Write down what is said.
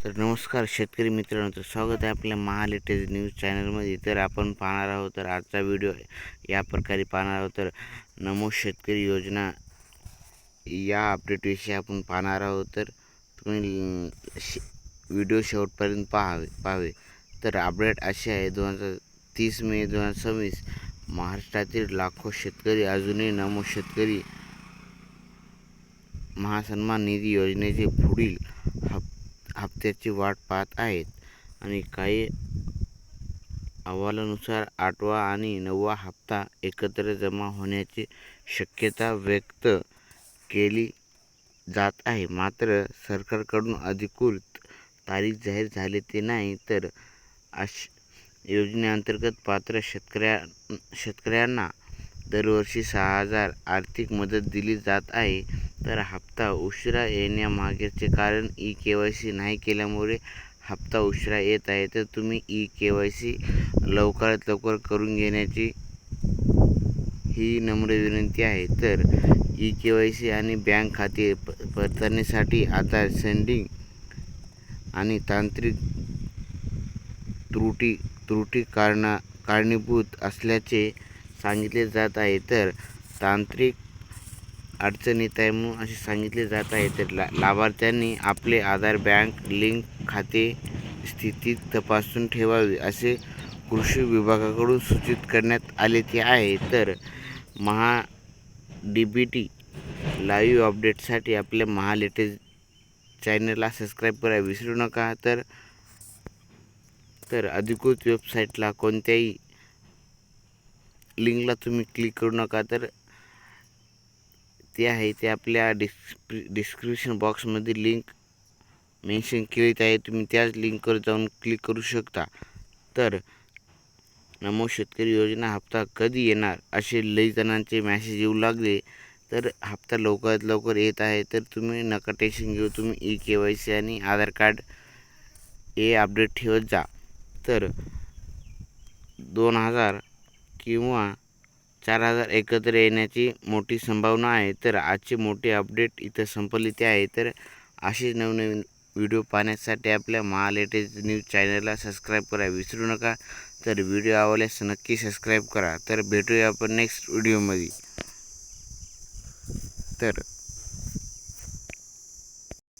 तर नमस्कार शेतकरी मित्रांनो, तर स्वागत आहे आपल्या महालेटेस्ट न्यूज चॅनलमध्ये. तर आपण पाहणार आहोत, तर आजचा व्हिडिओ या प्रकारे पाहणार आहोत. तर नमो शेतकरी योजना या अपडेटविषयी आपण पाहणार आहोत. तर तुम्ही व्हिडिओ शेवटपर्यंत पाहावे. तर अपडेट अशी आहे, 30 मे 2026 महाराष्ट्रातील लाखो शेतकरी अजूनही नमो शेतकरी महासन्मान निधी योजनेचे पुढील हप्त्याची वाट पाहत आहेत. आणि काही अहवालानुसार 8वा आणि 9वा हप्ता एकत्र जमा होण्याची शक्यता व्यक्त केली जात आहे. मात्र सरकारकडून अधिकृत तारीख जाहीर झाली ते नाही. तर योजनेअंतर्गत पात्र शेतकऱ्यांना दरवर्षी 6,000 आर्थिक मदत दिली जात आहे. तर हप्ता उशिरा येण्यामागचे कारण KYC नाही केल्यामुळे हप्ता उशिरा येत आहे. तर तुम्ही KYC लवकरात लवकर करून घेण्याची ही नम्र विनंती आहे. तर KYC आणि बँक खाते पडताळणीसाठी आधार सेंडिंग आणि तांत्रिक त्रुटी कारणीभूत असल्याचे सांगितले जात आहे. तर तांत्रिक अडचण येत आहे म्हणून असे सांगितले जात आहे. तर लाभार्थ्यांनी आपले आधार बँक लिंक खाते स्थिती तपासून ठेवावी असे कृषी विभागाकडून सूचित करण्यात आले आहे. तर DBT लाईव्ह अपडेटसाठी आपल्या महालेटेस्ट चॅनलला सबस्क्राईब करायला विसरू नका. तर अधिकृत वेबसाईटला कोणत्याही लिंकला तुम्ही क्लिक करू नका. तर ते आपल्या डिस्क्रिप्शन बॉक्समध्ये लिंक मेन्शन केली आहे, तुम्ही त्याच लिंकवर जाऊन क्लिक करू शकता. तर नमो शेतकरी योजना हप्ता कधी येणार असे लई जणांचे मॅसेज येऊ लागले. तर हप्ता लवकरात लवकर येत आहे. तर तुम्ही नका टेन्शन घेऊ, तुम्ही KYC आणि आधार कार्ड हे अपडेट ठेवत जा. तर 2,000 किंवा 4,000 एकत्र येण्याची मोठी संभावना आहे. तर आजचे मोठे अपडेट इथं संपले आहे. तर असे नवनवीन व्हिडिओ पाहण्यासाठी आपल्या महालेटेस्ट न्यूज चॅनलला सबस्क्राईब करायला विसरू नका. तर व्हिडिओ आवडल्यास नक्की सबस्क्राईब करा. तर भेटूया आपण नेक्स्ट व्हिडिओमध्ये. तर